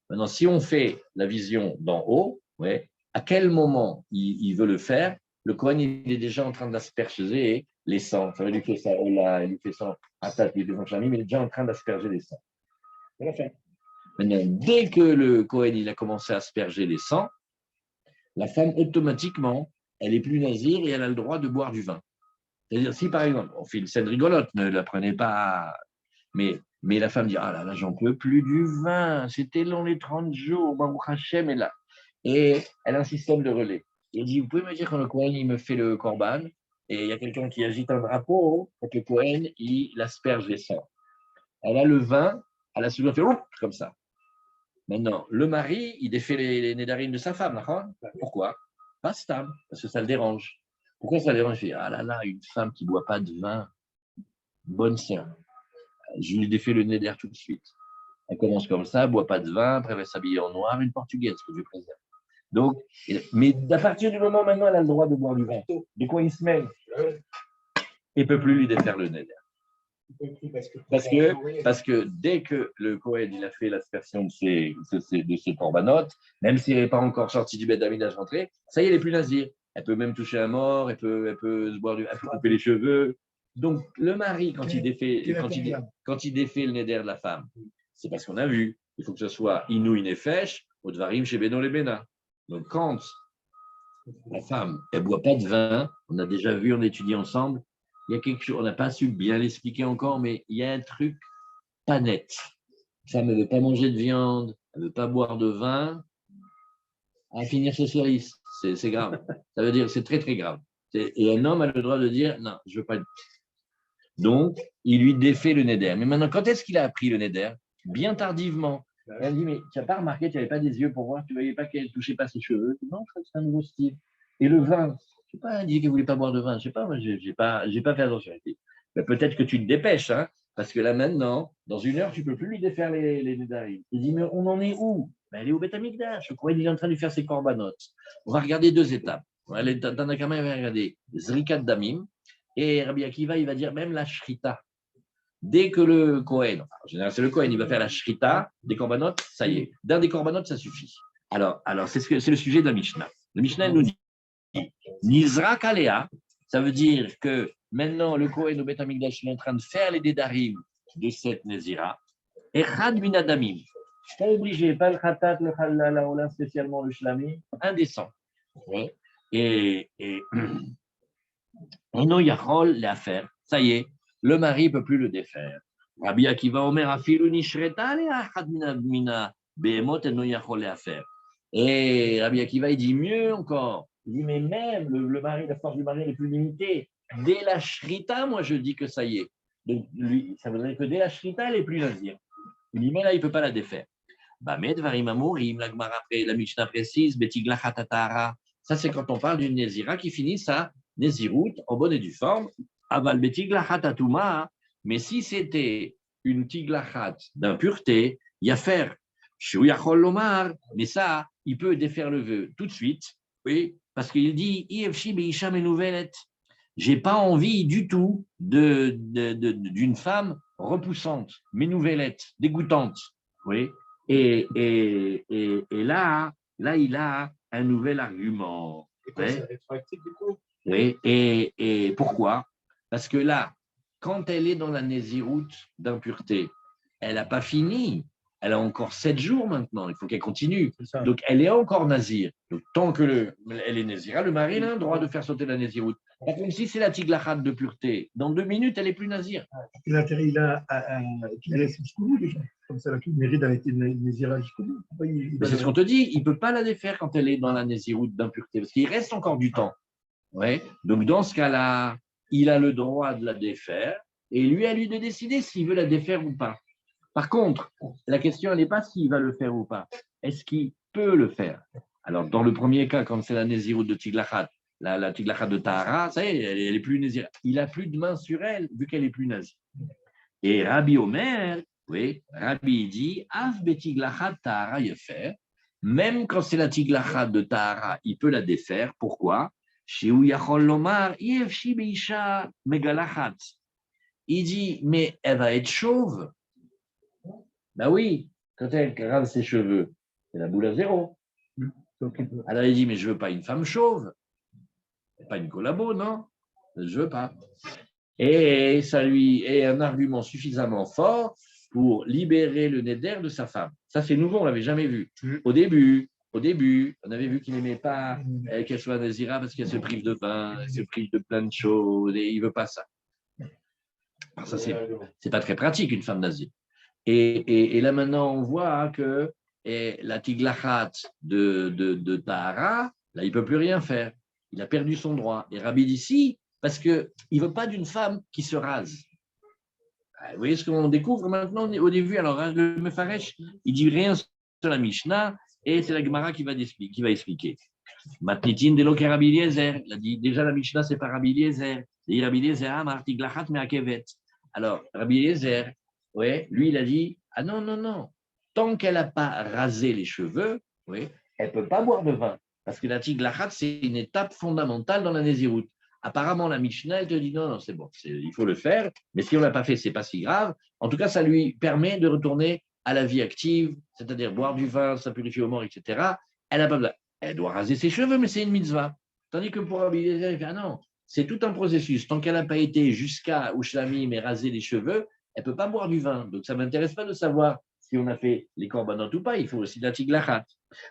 Maintenant, si on fait la vision d'en haut, ouais, à quel moment il veut le faire? Le Kohen, il est déjà en train d'asperger les sangs. Ça veut dire qu'il fait ça, Ola, il fait ça, Atat, il fait son Shlamim, il est déjà en train d'asperger les sangs. Maintenant, dès que le Kohen, il a commencé à asperger les sangs, la femme, automatiquement, elle est plus nazir et elle a le droit de boire du vin. C'est-à-dire, si par exemple, on fait une scène rigolote, ne la prenez pas, mais la femme dit, ah là, j'en peux plus du vin, c'était long les 30 jours, Baruch Hashem est là. Et elle a un système de relais. Il dit, vous pouvez me dire quand le Kohen, il me fait le korban, et il y a quelqu'un qui agite un drapeau, quand le Kohen, il asperge les sangs. Elle a le vin, elle a souvent fait comme ça. Maintenant, le mari, il défait les nédarines de sa femme, d'accord? Pourquoi? Pas stable, parce que ça le dérange. Pourquoi ça le dérange? Il fait, ah là là, une femme qui ne boit pas de vin, bonne sœur. Je lui défais le néder tout de suite. Elle commence comme ça, elle ne boit pas de vin, après elle va s'habiller en noir, une portugaise que je préserve. Donc, mais à partir du moment maintenant, elle a le droit de boire du vin. De quoi il se mêle? Il ne peut plus lui défaire le nez. Parce que dès que le Kohen il a fait l'aspersion de ses corbanotes, même s'il n'est pas encore sorti du bête d'aminage rentré, ça y est, elle n'est plus nazir. Elle peut même toucher un mort, elle peut se boire elle peut couper les cheveux. Donc, le mari, quand il défait le néder de la femme, c'est parce qu'on a vu, il faut que ce soit inouï nefesh, ou dvarim chez Beno les Bena. Donc, quand la femme, elle ne boit pas de vin, on a déjà vu, on étudie ensemble, il y a quelque chose, on n'a pas su bien l'expliquer encore, mais il y a un truc pas net. La femme ne veut pas manger de viande, elle ne veut pas boire de vin, à finir ce cerise. C'est grave. Ça veut dire c'est très, très grave. Et un homme a le droit de dire non, je ne veux pas. Donc, il lui défait le neder. Mais maintenant, quand est-ce qu'il a appris le neder? Bien tardivement. Elle dit mais tu n'as pas remarqué, tu n'avais pas des yeux pour voir, tu ne voyais pas qu'elle ne touchait pas ses cheveux. Non, je crois que c'est un nouveau style. Et le vin, je ne sais pas, elle dit qu'elle ne voulait pas boire de vin. Je ne sais pas, moi, je n'ai pas fait attention. Mais peut-être que tu te dépêches, hein, parce que là maintenant, dans une heure, tu ne peux plus lui défaire les nédarim. Il dit mais on en est où? Ben, elle est au Beth Amikdash. Je crois qu'il est en train de faire ses corbanotes. On va regarder deux étapes. Tanakama va regarder Zrikat Damim et Rabbi Akiva, il va dire même la Shrita. Dès que le Kohen, en général c'est le Kohen, il va faire la Shrita des corbanotes, ça y est. D'un des corbanotes, ça suffit. Alors c'est le sujet de la Mishnah. Le Mishnah nous dit Nizra Kalea, ça veut dire que maintenant le Kohen au Beth Amikdash est en train de faire les dédarim de cette Nézira. Et Chad Minadamim. Pas obligé, pas le khatat, le halal, spécialement le shlami, indécent. Oui. Et non, yachol les affaires. Ça y est, le mari ne peut plus le défaire. Rabbi Akiva Omer afilu nishreta le achad mina behemot et non yachol les affaires. Et Rabbi Akiva, il dit mieux encore. Il dit, mais même le mari, la force du mari est plus limitée. Dès la shrita, moi je dis que ça y est. Donc, lui, ça voudrait que dès la shrita, elle est plus nazir. Il dit, mais là, il ne peut pas la défaire. Bamed varim amorim, la Gemara, la Mishnah précise, betigla tatara. Ça, c'est quand on parle d'une nézira qui finit sa nézirout en bonne et due forme. Aval betigla tatuma. Mais si c'était une tiglachat d'impureté, il y a faire. Shuyachol lomar. Mais ça, il peut défaire le vœu tout de suite. Oui, parce qu'il dit Ifshi beisham enouvelet. J'ai pas envie du tout d'une femme repoussante, ménouvellette, dégoûtante. Oui. Et là, il a un nouvel argument. C'est rétroactif du coup. Oui. Et pourquoi? Parce que là, quand elle est dans la nésiroute d'impureté, elle n'a pas fini. Elle a encore 7 jours maintenant. Il faut qu'elle continue. Donc, elle est encore nazir. Donc, tant que elle est nazira, le mari a le droit de faire sauter la nésiroute. Par contre, si c'est la tiglachat de pureté, dans 2 minutes, elle est plus nazir. Il a intérêt, qu'il laisse jusqu'au bout déjà. Comme ça, il mérite d'aller nazira jusqu'au bout. C'est ce qu'on te dit. Il ne peut pas la défaire quand elle est dans la nésiroute d'impureté, parce qu'il reste encore du temps. Ouais. Donc, dans ce cas-là, il a le droit de la défaire et lui, à lui de décider s'il veut la défaire ou pas. Par contre, la question n'est pas s'il va le faire ou pas. Est-ce qu'il peut le faire? Alors, dans le premier cas, quand c'est la nésiroute de Tiglachat, la Tiglachat de Tahara, ça y est, elle est plus nézira. Il n'a plus de main sur elle, vu qu'elle est plus nazie. Et Rabbi Omer, oui, Rabbi dit, Av betiglachat Tahara yefer, même quand c'est la Tiglachat de Tahara, il peut la défaire. Pourquoi? Il dit, mais elle va être chauve. Ben oui, quand elle rase ses cheveux, c'est la boule à zéro. Alors il dit, mais je ne veux pas une femme chauve. Pas une collabo, non? Je ne veux pas. Et ça lui est un argument suffisamment fort pour libérer le néder de sa femme. Ça, c'est nouveau, on ne l'avait jamais vu. Au début, on avait vu qu'il n'aimait pas qu'elle soit nazira parce qu'elle se prive de vin, elle se prive de plein de choses, et il ne veut pas ça. Alors ça, c'est pas très pratique, une femme nazir. Et là, maintenant, on voit que la tiglachat de Tahara, là, il ne peut plus rien faire. Il a perdu son droit. Et Rabbi dit si, parce qu'il ne veut pas d'une femme qui se rase. Vous voyez ce qu'on découvre maintenant au début. Alors, le Mefaresh, il dit rien sur la Mishnah, et c'est la Gemara qui va expliquer. Matnitin de l'Oker Rabbi Eliezer. Il a dit déjà la Mishnah, c'est pas Rabbi Eliezer. Il dit Rabbi Eliezer, Amar tiglachat me'akevet. Alors, Rabbi Eliezer, ouais, lui, il a dit ah non, tant qu'elle n'a pas rasé les cheveux, oui, elle ne peut pas boire de vin. Parce que la tiglachat, c'est une étape fondamentale dans la Néziroute. Apparemment, la Mishnah, elle te dit non, c'est bon, il faut le faire, mais si on ne l'a pas fait, ce n'est pas si grave. En tout cas, ça lui permet de retourner à la vie active, c'est-à-dire boire du vin, ça purifie au mort, etc. Elle n'a pas besoin. Elle doit raser ses cheveux, mais c'est une mitzvah. Tandis que pour Rabbi Eliezer, il fait, ah non, c'est tout un processus. Tant qu'elle n'a pas été jusqu'à Ushlamim et raser les cheveux, elle ne peut pas boire du vin. Donc, ça ne m'intéresse pas de savoir si on a fait les korbanot ou pas. Il faut aussi la tiglachat.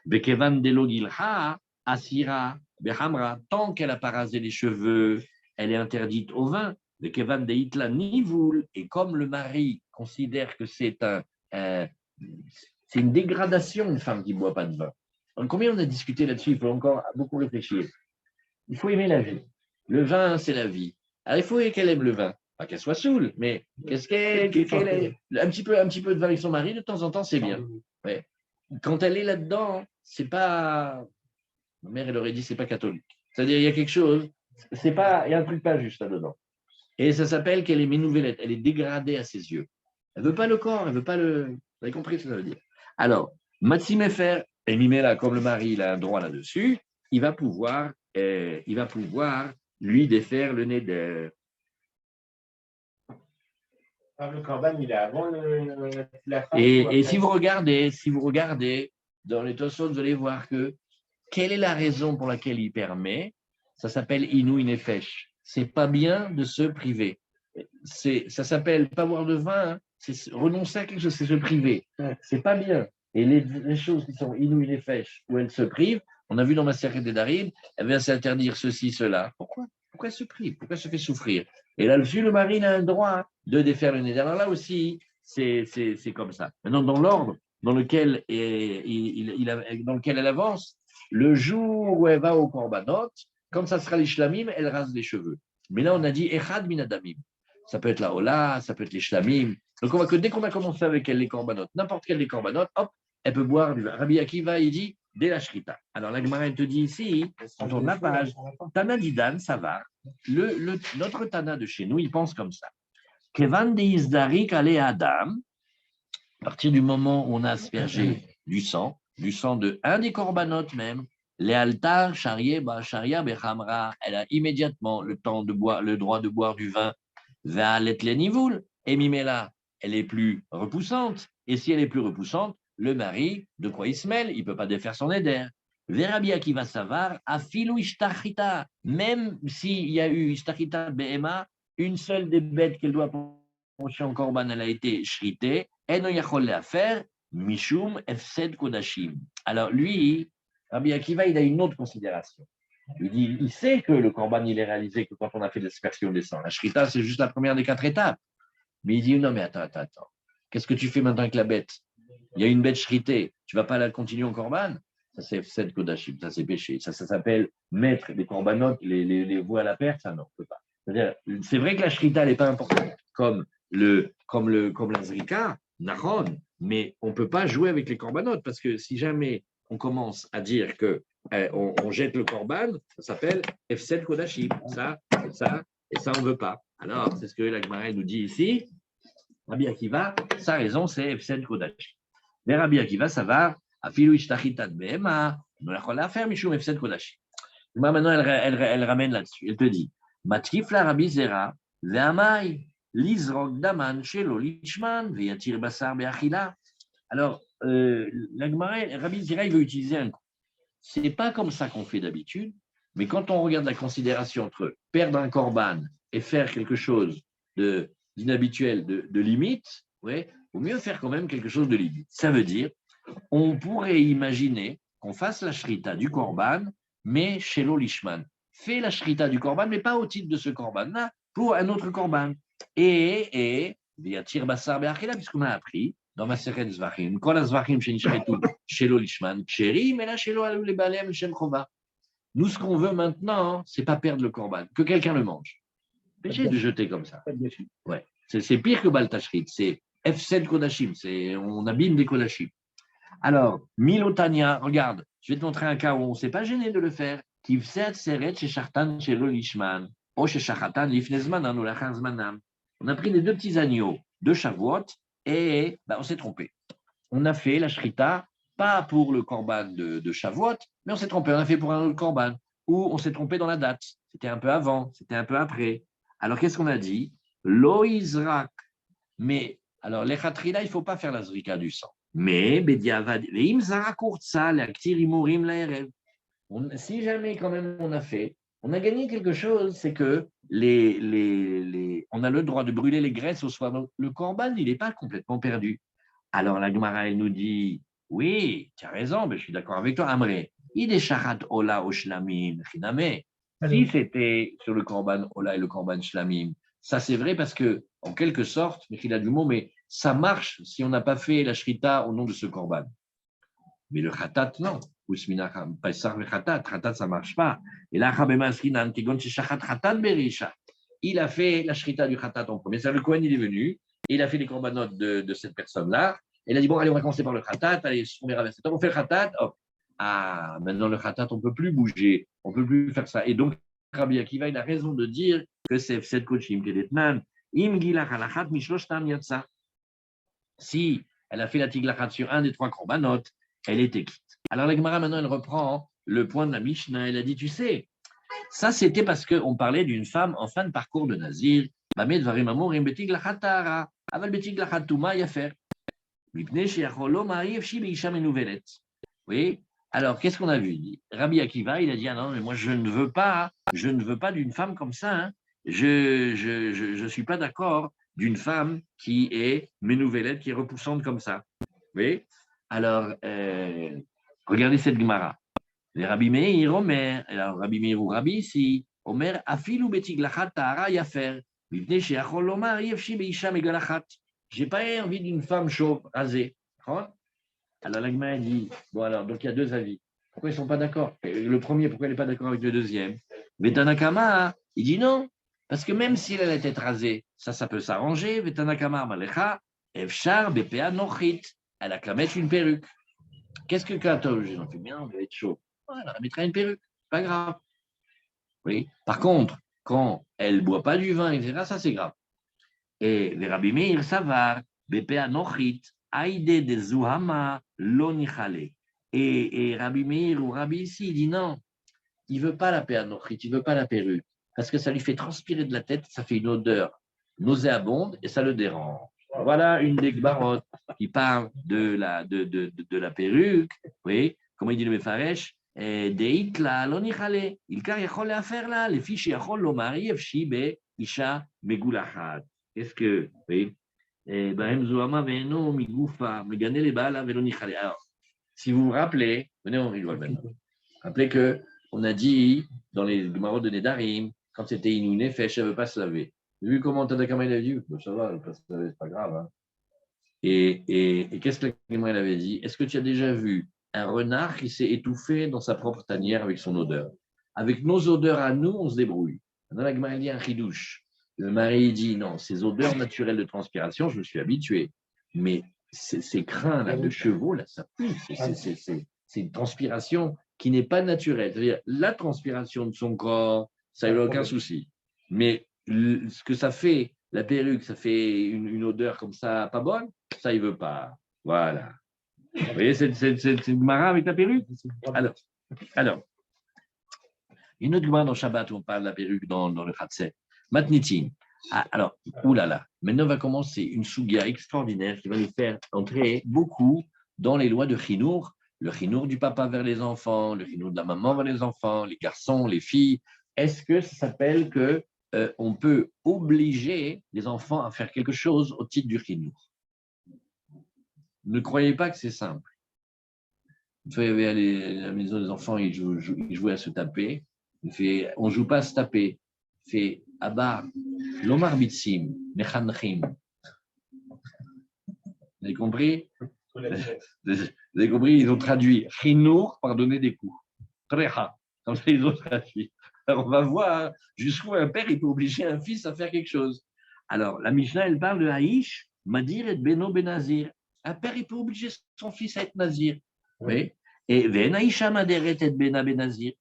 Bekevan delo gilha, asira, behamra. Tant qu'elle n'a pas rasé les cheveux, elle est interdite au vin. Bekevan de hitla nivoul. Et comme le mari considère que c'est une dégradation, une femme qui ne boit pas de vin. Donc, combien on a discuté là-dessus? Il faut encore beaucoup réfléchir. Il faut aimer la vie. Le vin, c'est la vie. Alors, il faut qu'elle aime le vin. Pas qu'elle soit saoule, mais qu'est-ce qu'elle est un petit peu de vin avec son mari, de temps en temps, c'est bien. Ouais. Quand elle est là-dedans, c'est pas. Ma mère, elle aurait dit, c'est pas catholique. C'est-à-dire, il y a quelque chose, il y a un truc pas juste là-dedans. Et ça s'appelle qu'elle est ménouvelette, elle est dégradée à ses yeux. Elle ne veut pas le corps, elle ne veut pas le. Vous avez compris ce que ça veut dire? Alors, Matsimefer, et Mimela, comme le mari, il a un droit là-dessus, il va pouvoir lui défaire le nez de. Le corban, il est avant la fin. Et si vous regardez dans les Tosot, vous allez voir que quelle est la raison pour laquelle il permet? Ça s'appelle Inou Nefesh. C'est pas bien de se priver. Ça s'appelle pas boire de vin, hein, c'est renoncer à quelque chose, c'est se priver. C'est pas bien. Et les choses qui sont Inou Nefesh, où elle se prive, on a vu dans ma série des Darim, elle vient s'interdire ceci, cela. Pourquoi elle se prive? Pourquoi elle se fait souffrir? Et là-dessus, le mari a un droit de défaire le nez. Alors là aussi, c'est comme ça. Maintenant, dans l'ordre dans lequel elle avance, le jour où elle va au korbanot, quand ça sera les shlamim, elle rase les cheveux. Mais là, on a dit echad minadamim. Ça peut être la hola, ça peut être les shlamim. Donc, on voit que dès qu'on a commencé avec elle, les korbanot, n'importe quel des korbanot, hop, elle peut boire du vin. Rabbi Akiva, il dit dès la shrita. Alors, la Gemara, elle te dit ici, on tourne la page, Tana Didan, ça va. Notre Tana de chez nous, il pense comme ça. Kevan de Izdarik ale Adam, à partir du moment où on a aspergé du sang de un des korbanot même, les altar, sharia, bechamra, elle a immédiatement le droit de boire du vin, ve'alet le nivoul, et mimela, elle est plus repoussante, et si elle est plus repoussante, le mari, de quoi il se mêle, il ne peut pas défaire son éder. Verabi Akiva Savar, afilu ishtachita, même s'il y a eu ishtachita be'ema, une seule des bêtes qu'elle doit pencher en korban, elle a été shritée, eno yachol à faire, mishum efsed kodashim. Alors lui, Rabbi Akiva, il a une autre considération. Il dit, il sait que le korban, il est réalisé que quand on a fait l'aspersion des sangs. La shrita, c'est juste la première des 4 étapes. Mais il dit, non, mais attends. Qu'est-ce que tu fais maintenant avec la bête? Il y a une bête shritée, tu ne vas pas la continuer en korban? Ça, c'est Efsed Kodashim, ça, c'est péché. Ça s'appelle mettre les korbanot, les vouer à la perte, ça, non, on ne peut pas. C'est-à-dire, c'est vrai que la shrita, elle n'est pas importante, comme la zrika, Nahon, mais on ne peut pas jouer avec les korbanot, parce que si jamais on commence à dire qu'on jette le korban, ça s'appelle Efsed Kodashim. Ça, et ça, on ne veut pas. Alors, c'est ce que la Gemara nous dit ici. Rabbi Akiva, sa raison, c'est Efsed Kodashim. Mais Rabbi Akiva, ça va. Afilu ishtachitat be'ema, on ne l'a faire mishum efsed kodashim. Maintenant, elle ramène là-dessus. Elle te dit, matkif la Rabbi Zera, ve'amai, lizrok daman shelo lishman, ve'yatir basar be'achila. Alors, Rabbi Zera, il veut utiliser un coup. Ce n'est pas comme ça qu'on fait d'habitude, mais quand on regarde la considération entre perdre un korban et faire quelque chose d'inhabituel, de limite, ouais, il vaut mieux faire quand même quelque chose de limite. Ça veut dire, on pourrait imaginer qu'on fasse la shrita du korban, mais chez l'olishman. Fais la shrita du korban, mais pas au titre de ce korban-là, pour un autre korban. Et yatir basar be'achila, puisqu'on a appris dans ma seret zvachim, kol zvachim shenishretu chez l'olishman, ksheri, mais là chez le balem shem chova. Nous, ce qu'on veut maintenant, c'est pas perdre le korban, que quelqu'un le mange. Péché de jeter comme ça. Ouais. C'est pire que baltashrit, c'est Efsed Kodashim, on abîme des Kodashim. Alors, Milotania, regarde, je vais te montrer un cas où on ne s'est pas gêné de le faire. Kivset Seret chez Shartan chez Lolishman, ou chez Shachatan Lifnezmanan ou Lachanzmanam. On a pris les 2 petits agneaux de Shavuot et on s'est trompé. on a fait la shrita, pas pour le korban de Shavuot, mais on s'est trompé, on a fait pour un autre korban, ou on s'est trompé dans la date. C'était un peu avant, c'était un peu après. Alors, qu'est-ce qu'on a dit? Lo Izrak. Mais, alors, les khatrila, il ne faut pas faire la zrika du sang. Mais, bediavad, veim zarakurtsa, l'actir imurim laerev. Si jamais, quand même, on a fait, on a gagné quelque chose, c'est que on a le droit de brûler les graisses au soir. Donc, le korban, il n'est pas complètement perdu. Alors, la Gemara, elle nous dit, oui, tu as raison, mais je suis d'accord avec toi, Amré. Idesharat ola o shlamim, chiname. Si c'était sur le korban ola et le korban shlamim, ça c'est vrai parce que, en quelque sorte, il a du mot, mais ça marche si on n'a pas fait la shrita au nom de ce korban. Mais le khatat, non. Usmina paisar le khatat, khatat, ça ne marche pas. Et là, il a fait la shrita du khatat en premier. C'est le Kohen, il est venu, et il a fait les korbanot de cette personne-là. Et il a dit, bon, allez, on va commencer par le khatat, allez, on verra vers cette heure, on fait le khatat, hop. Ah, maintenant le khatat, on ne peut plus bouger, on ne peut plus faire ça. Et donc, Rabbi Akiva, il a raison de dire que c'est cette coaching qui est d'Etnan. Im gilach halachat mishloshtam yatsa. Si elle a fait la tiglachat sur un des trois korbanot, elle était quitte. Alors la Gemara, maintenant, elle reprend le point de la Mishnah. Elle a dit, tu sais, ça c'était parce qu'on parlait d'une femme en fin de parcours de Nazir. Oui. Alors, qu'est-ce qu'on a vu? Rabbi Akiva, il a dit, ah non, mais moi, je ne veux pas d'une femme comme ça. Hein. Je ne suis pas d'accord d'une femme qui est ménouvelette, qui est repoussante comme ça. Oui. Alors, regardez cette Gemara. Les Rabbi Meir, Omer, alors Rabbi Meir ou Rabbi ici, Omer, afilu betiglachat tahara yafer, mipnei sheachol lomar yefshi beisha megalachat. J'ai pas envie d'une femme chauve, rasée. Alors la Gemara dit, bon alors, donc il y a deux avis. Pourquoi ils ne sont pas d'accord? Le premier, pourquoi il n'est pas d'accord avec le deuxième? Vetanakama, il dit non, parce que même si elle a la tête rasée, ça peut s'arranger. Vetanakama malecha, efshar bepea nochit. Elle a qu'à mettre une perruque. Qu'est-ce que Kato? J'ai fait bien, on va être chaud. Elle mettra une perruque, pas grave. Oui. Par contre, quand elle ne boit pas du vin, etc., ça c'est grave. Et les Rabbi Meir, ça va, bepea nochit, aïde de zuhama, lonichale. Et Rabbi Meir ou Rabbi ici, il dit non, il ne veut pas la péanochit, il ne veut pas la perruque, parce que ça lui fait transpirer de la tête, ça fait une odeur nauséabonde et ça le dérange. Voilà une des barottes qui parle de la perruque, oui, comment il dit le Mefaresh, Deitla, lonichale, il car yachol la faire là, les fiches yachol lomari, efshi be isha megulachat. Qu'est-ce que, oui, Bahem Zohama Veno Migoufa, Megane les Bala Velonichale. Alors, si vous vous rappelez, venez, on rigole maintenant. Rappelez qu'on a dit dans les Gemarot de Nedarim, quand c'était Inou Nefesh, elle ne veut pas se laver. Vu comment Tadakama il a dit, ça va, elle ne veut pas se laver, c'est pas grave. Hein. Et qu'est-ce que la Gemara avait dit? Est-ce que tu as déjà vu un renard qui s'est étouffé dans sa propre tanière avec son odeur? Avec nos odeurs à nous, on se débrouille. Maintenant, la Gemara dit un chidouche. Le mari dit non, ces odeurs naturelles de transpiration, je me suis habitué. Mais ces crins là, de chevaux, là, ça pue. C'est une transpiration qui n'est pas naturelle. C'est-à-dire, la transpiration de son corps, ça n'a aucun souci. Mais ce que ça fait, la perruque, ça fait une odeur comme ça, pas bonne, ça, il ne veut pas. Voilà. Vous voyez, c'est Gemara avec la perruque. Alors, une autre Gemara dans Shabbat où on parle de la perruque dans le Khatset. Matnitin. Alors, oulala, maintenant va commencer une souga extraordinaire qui va nous faire entrer beaucoup dans les lois de Chinour, le Chinour du papa vers les enfants, le Chinour de la maman vers les enfants, les garçons, les filles. Est-ce que ça s'appelle que on peut obliger les enfants à faire quelque chose au titre du Chinour? Ne croyez pas que c'est simple. Une fois, il y avait à la maison des enfants, ils jouaient à se taper. On ne joue pas à se taper. Il fait Abba, Lomar Bitsim, Mechanchim. Vous avez compris? Vous avez compris? Ils ont traduit Chinour par donner des coups. Preha. Comme ça, ils ont traduit. Alors, on va voir jusqu'où un père il peut obliger un fils à faire quelque chose. Alors, la Mishnah, elle parle de Haïch, Madir et Beno Benazir. Un père, il peut obliger son fils à être nazir. Oui. Et Venaïcha Maderet et Bena Benazir.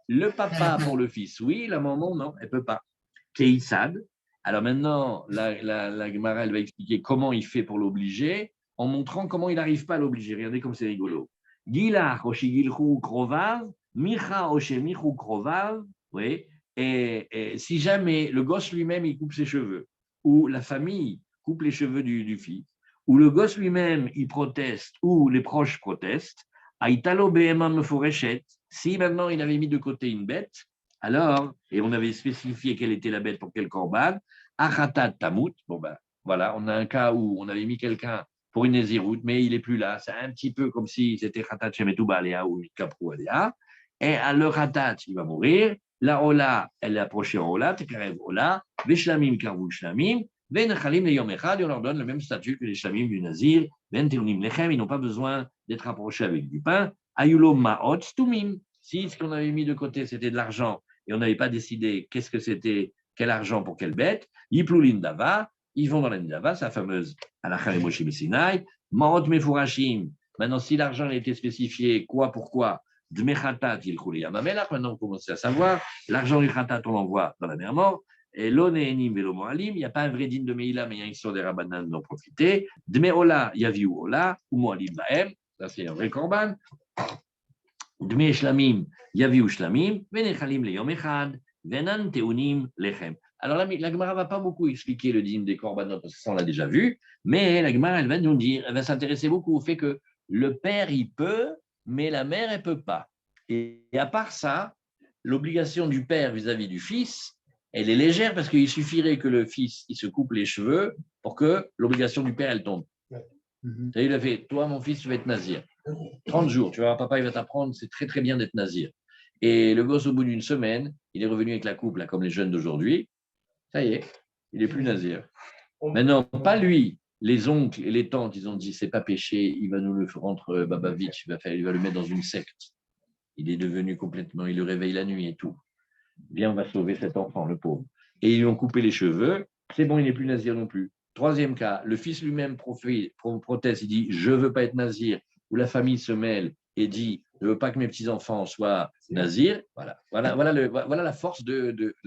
Le papa pour le fils, oui, la maman, non, elle ne peut pas. Keïsad. Alors maintenant, la Gemara, elle va expliquer comment il fait pour l'obliger. en montrant comment il n'arrive pas à l'obliger. Regardez comme c'est rigolo. Gilach oshigilchu krovav, micha oshemichu krovav, oui. Et si jamais le gosse lui-même, il coupe ses cheveux, ou la famille coupe les cheveux du fils, ou le gosse lui-même, il proteste, ou les proches protestent, aitalo behema meforeshet, si maintenant il avait mis de côté une bête, alors, et on avait spécifié quelle était la bête pour quel korban, achatat tamut, bon ben voilà, on a un cas où on avait mis quelqu'un pour une nésiroute, mais il n'est plus là, c'est un petit peu comme si c'était chatat shemetouba aléa ou kaprou aléa, et à le chatat, il va mourir, la ola, elle est approchée en ola, tekarev ola, veshlamim karvou shlamim, venechalim le yom echad, et on leur donne le même statut que les shlamim du nazir, venteunim lechem, ils n'ont pas besoin d'être approchés avec du pain, ayulo maot stumim, si ce qu'on avait mis de côté c'était de l'argent, et on n'avait pas décidé qu'est-ce que c'était, quel argent pour quelle bête, Yiplou l'indava, ils vont dans l'indava, sa fameuse halakha Moshe Sinai, Maot Mefurashim. Maintenant, si l'argent a été spécifié, quoi, pourquoi, Dmechatat, il roule Yamamelach, maintenant on commence à savoir, l'argent du Khatat, on l'envoie dans la mer morte, et l'Onéenim et l'Omoalim, il n'y a pas un vrai din de Meïla, mais il y a une histoire des Rabbanan d'en profiter, Dmeola, Yaviou Ola, ou Moalim Baem, ça c'est un vrai korban, Dme Shlamim, Yaviou Shlamim, Venechalim le Yom Echad, Venan Teunim Lechem. Alors la Gemara ne va pas beaucoup expliquer le dîme des korbanot, parce que ça on l'a déjà vu, mais la Gemara elle va nous dire, elle va s'intéresser beaucoup au fait que le père il peut, mais la mère elle peut pas. Et à part ça, l'obligation du père vis-à-vis du fils, elle est légère parce qu'il suffirait que le fils il se coupe les cheveux pour que l'obligation du père elle tombe. Il a fait, toi mon fils tu vas être nazir. 30 jours, tu vois, papa il va t'apprendre, c'est très très bien d'être nazir. Et le gosse au bout d'une semaine, il est revenu avec la coupe, là, comme les jeunes d'aujourd'hui. Ça y est, il n'est plus nazir. Maintenant, pas lui, les oncles et les tantes, ils ont dit, c'est pas péché, il va nous le rendre Babavitch, il va le mettre dans une secte. Il est devenu complètement, il le réveille la nuit et tout. Viens, on va sauver cet enfant, le pauvre. Et ils lui ont coupé les cheveux, c'est bon, il n'est plus nazir non plus. Troisième cas, le fils lui-même proteste, il dit, je ne veux pas être nazir, où la famille se mêle et dit, je ne veux pas que mes petits-enfants soient nazir. Voilà la force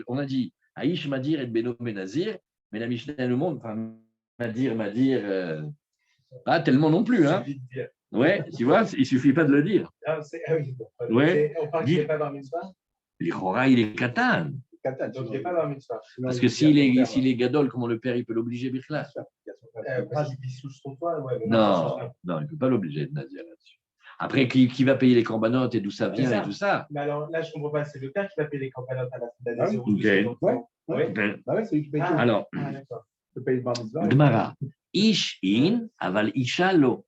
on a dit, Aïch Madir et Beno Nazir, mais la Mishnah nous montre, enfin, Madir, pas tellement non plus. Hein. Ouais, tu vois, il ne suffit pas de le dire. Ouais. On parle qu'il n'est pas dans mitzvah. L'Ichora, il est katan. Donc il n'est pas dans mitzvah. Parce que s'il est gadol, comment le père il peut l'obliger Bichla? Parce qu'il touche son toit. Non, il ne peut pas l'obliger de nazir là-dessus. Après, qui va payer les corbanotes et d'où ça vient et tout ça? Mais alors là, je ne comprends pas, c'est le père qui va payer les corbanotes à la fin d'année. C'est lui qui paye tout. Alors, Le pays de Bar Mitzvah. Gemara, Ish in, aval ishalo.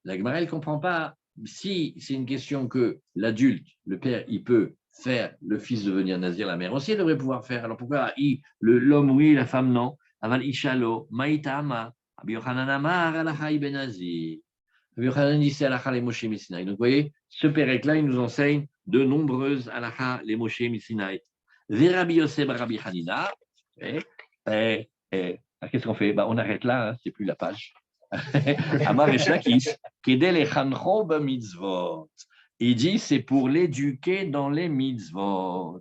La Gemara, elle ne comprend pas. Si c'est une question que l'adulte, le père, il peut faire le fils devenir nazir, la mère aussi, elle devrait pouvoir faire. Alors pourquoi l'homme, oui, la femme, non? Aval ishalo, maïtama, Rabbi Yochanan amar alachai ben nazir. Rabbi Yochanan dit c'est alachah les Moshe Misinaï. Donc vous voyez, ce père-là, il nous enseigne de nombreuses alachah les Moshe Misinaï. Rabbi Yosef Rabbi Hanina. Qu'est-ce qu'on fait? On arrête là, hein, c'est plus la page. Amar et Shakish, Kedel et Chancho ba mitzvot. Il dit c'est pour l'éduquer dans les mitzvot.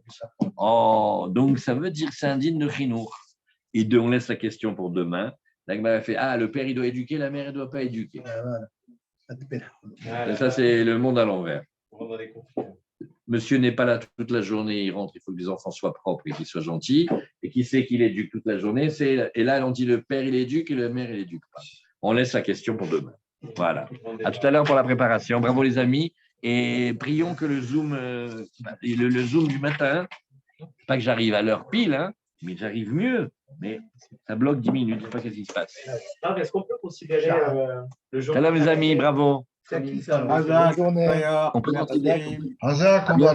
Oh, donc ça veut dire que c'est indigne de chinour. Et on laisse la question pour demain. La Gemara fait le père il doit éduquer, la mère elle ne doit pas éduquer. Et ça c'est le monde à l'envers. Monsieur n'est pas là toute la journée, il rentre, il faut que les enfants soient propres et qu'ils soient gentils. Et qui sait qu'il éduque toute la journée, et là on dit le père il éduque et la mère elle éduque pas. On laisse la question pour demain. Voilà. À tout à l'heure pour la préparation. Bravo les amis. Et prions que le Zoom, le Zoom du matin, pas que j'arrive à l'heure pile, hein, mais j'arrive mieux. Mais ça bloque 10 minutes. Je ne sais pas ce qui se passe. Est-ce qu'on peut considérer le jour. Salam les amis, bravo. C'est qui ça? Bonne journée. On peut considérer. Hazak, on va